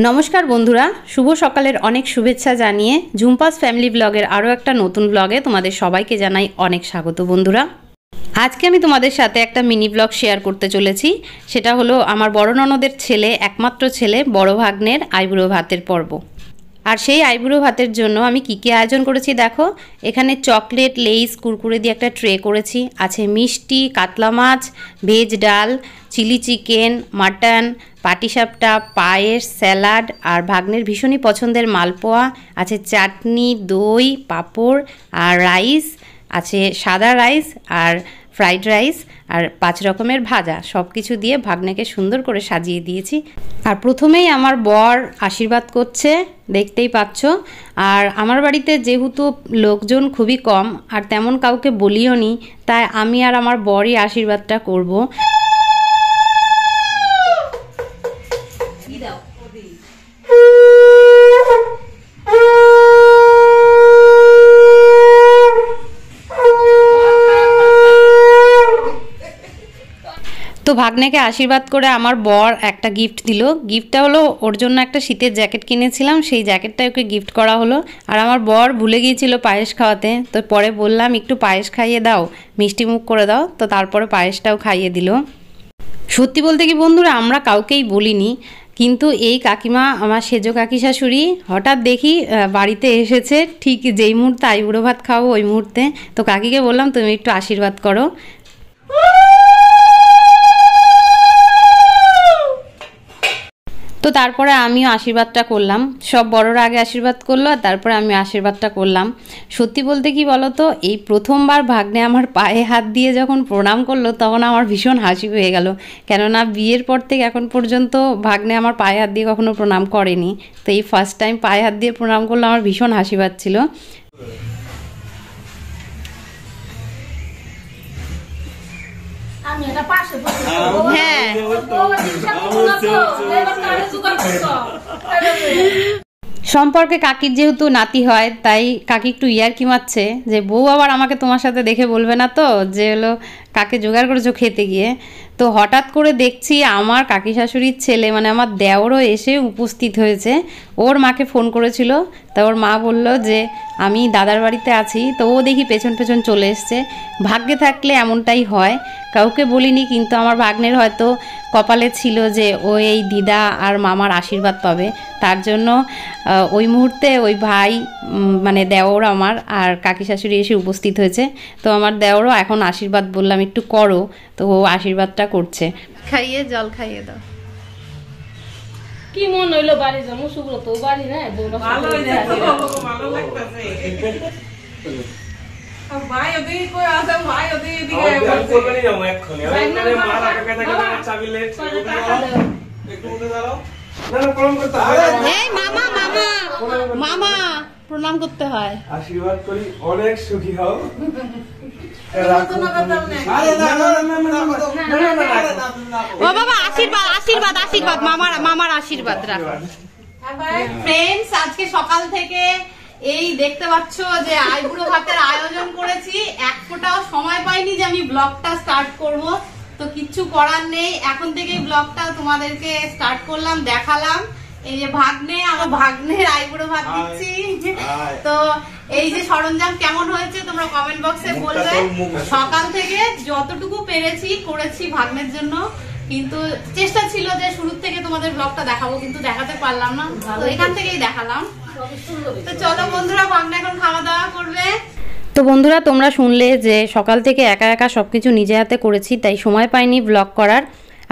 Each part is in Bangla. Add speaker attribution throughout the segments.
Speaker 1: নমস্কার বন্ধুরা, শুভ সকালের অনেক শুভেচ্ছা জানিয়ে ঝুম্পাস ফ্যামিলি ব্লগের আরও একটা নতুন ব্লগে তোমাদের সবাইকে জানাই অনেক স্বাগত। বন্ধুরা, আজকে আমি তোমাদের সাথে একটা মিনি ব্লগ শেয়ার করতে চলেছি। সেটা হলো আমার বড় ননদের ছেলে, একমাত্র ছেলে বড় ভাগ্নের আইবুড়ো ভাতের পর্ব। আর সেই আইবুড়ো ভাতের জন্য আমি কী কী আয়োজন করেছি দেখো। এখানে চকলেট, লেইস, কুরকুরে দিয়ে একটা ট্রে করেছি। আছে মিষ্টি, কাতলা মাছ, ভেজ ডাল, চিলি চিকেন, মাটন, পাটিসাপটা, পায়েস, স্যালাড, আর ভাগ্নের ভীষণই পছন্দের মালপোয়া আছে, চাটনি, দই, পাঁপড় আর রাইস আছে, সাদা রাইস আর ফ্রাইড রাইস আর 5 রকমের ভাজা। সব কিছু দিয়ে ভাগ্নেকে সুন্দর করে সাজিয়ে দিয়েছি। আর প্রথমেই আমার বর আশীর্বাদ করছে, দেখতেই পাচ্ছ। আর আমার বাড়িতে যেহেতু লোকজন খুবই কম আর তেমন কাউকে বলিও নি, তাই আমি আর আমার বরই আশীর্বাদটা করব। তো ভাগ্নেকে আশীর্বাদ করে আমার বর একটা গিফট দিল। গিফটটা হলো ওর জন্য একটা শীতের জ্যাকেট কিনেছিলাম, সেই জ্যাকেটটা ওকে গিফট করা হলো। আর আমার বর ভুলে গিয়েছিল পায়েস খাওয়াতে, তো পরে বললাম একটু পায়েস খাইয়ে দাও, মিষ্টি মুখ করে দাও, তো তারপরে পায়েসটাও খাইয়ে দিল। সত্যি বলতে কি বন্ধুরা, আমরা কাউকেই বলিনি, কিন্তু এই কাকিমা, আমার সেজো কাকি শাশুড়ি, হঠাৎ দেখি বাড়িতে এসেছে, ঠিক যেই মুহূর্তে আইবুড়ো ভাত খাবো ওই মুহূর্তে। তো কাকিকে বললাম তুমি একটু আশীর্বাদ করো। তো তারপরে আমিও আশীর্বাদটা করলাম। সব বড়রা আগে আশীর্বাদ করলো আর তারপরে আমি আশীর্বাদটা করলাম। সত্যি বলতে কি বলো তো, এই প্রথমবার ভাগ্নে আমার পায়ে হাত দিয়ে যখন প্রণাম করলো তখন আমার ভীষণ হাসি হয়ে গেল। কেননা বিয়ের পর থেকে এখন পর্যন্ত ভাগ্নে আমার পায়ে হাত দিয়ে কখনো প্রণাম করেনি। তো এই ফার্স্ট টাইম পায়ে হাত দিয়ে প্রণাম করলো, আমার ভীষণ হাসি পাচ্ছিল। হ্যাঁ, সম্পর্কে কাকির যেহেতু নাতি হয়, তাই কাকি একটু ইয়ার্কি মারছে যে বউ আবার আমাকে তোমার সাথে দেখে বলবে না তো যে হলো কাকে জোগাড় করেছো খেতে গিয়ে। তো হঠাৎ করে দেখছি আমার কাকি শাশুড়ির ছেলে, মানে আমার দেওরও এসে উপস্থিত হয়েছে। ওর মাকে ফোন করেছিল, তা ওর মা বলল যে আমি দাদার বাড়িতে আছি। তো ও দেখি পেছন পেছন চলে এসছে। ভাগ্যে থাকলে এমনটাই হয়, কাউকে বলিনি, কিন্তু আমার ভাগ্নের হয়তো কপালে ছিল যে ও এই দিদা আর মামার আশীর্বাদ পাবে। তার জন্য ওই মুহূর্তে ওই ভাই, মানে দেওর আমার আর কাকি শাশুড়ি এসে উপস্থিত হয়েছে। তো আমার দেওরও এখন আশীর্বাদ বললাম একটু করো, তো ও আশীর্বাদটা করছে। খাইয়ে জল খাইয়ে দাও।
Speaker 2: কি মন হইলো বাড়ি যাবো, শুক্র তো বাড়ি না, ভালো ভাই ওদিকে কই আছে, ভাই ওদিকে দিকে করবেনই যাবো এক্ষুনি। আমি মানে মার আগে কথা কথা চাবিলে একটু উঠে দাঁড়াও। না না, প্রণাম করতে হয়।
Speaker 1: এই মামা মামা মামা প্রণাম করতে হয়।
Speaker 3: আশীর্বাদ করি, অনেক সুখী হও।
Speaker 1: ও বাবা, আশীর্বাদ আশীর্বাদ আশীর্বাদ, মামার আশীর্বাদ রাখো। ফ্রেন্ডস, আজকে সকাল থেকে এই দেখতে পাচ্ছ যে আইবুড়ো ভাতের আয়োজন করেছি। এক ফোঁটাও সময় পাইনি যে আমি ব্লগটা স্টার্ট করব, তো কিচ্ছু করার নেই, এখন থেকেই ব্লগটা তোমাদেরকে স্টার্ট করলাম, দেখালাম। এই যে ভাগ্নে, আমার ভাগ্নের আইবুড়ো ভাত দিচ্ছি। তো এই যে সরঞ্জাম কেমন হয়েছে তোমরা কমেন্ট বক্সে বলবে। সকাল থেকে যতটুকু পেরেছি করেছি ভাগ্নের জন্য, কিন্তু চেষ্টা ছিল যে শুরু থেকে তোমাদের ব্লগটা দেখাবো, কিন্তু দেখাতে পারলাম না, তো এখান থেকেই দেখালাম। তো চলো বন্ধুরা, ভাগ্নে এখন খাওয়া দাওয়া করবে। তো বন্ধুরা, তোমরা শুনলে যে সকাল থেকে একা একা সব কিছু নিজে হাতে করেছি, তাই সময় পাইনি ব্লগ করার,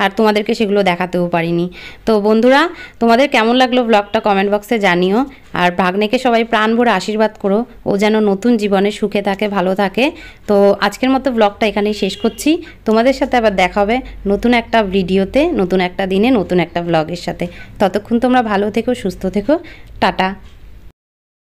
Speaker 1: আর তোমাদেরকে সেগুলো দেখাতেও পারিনি। তো বন্ধুরা, তোমাদের কেমন লাগলো ব্লগটা কমেন্ট বক্সে জানিও। আর ভাগ্নেকে সবাই প্রাণ ভরে আশীর্বাদ করো, ও যেন নতুন জীবনে সুখে থাকে, ভালো থাকে। তো আজকের মতো ব্লগটা এখানেই শেষ করছি। তোমাদের সাথে আবার দেখা হবে নতুন একটা ভিডিওতে, নতুন একটা দিনে, নতুন একটা ব্লগের সাথে। ততক্ষণ তোমরা ভালো থেকো, সুস্থ থেকো। টাটা।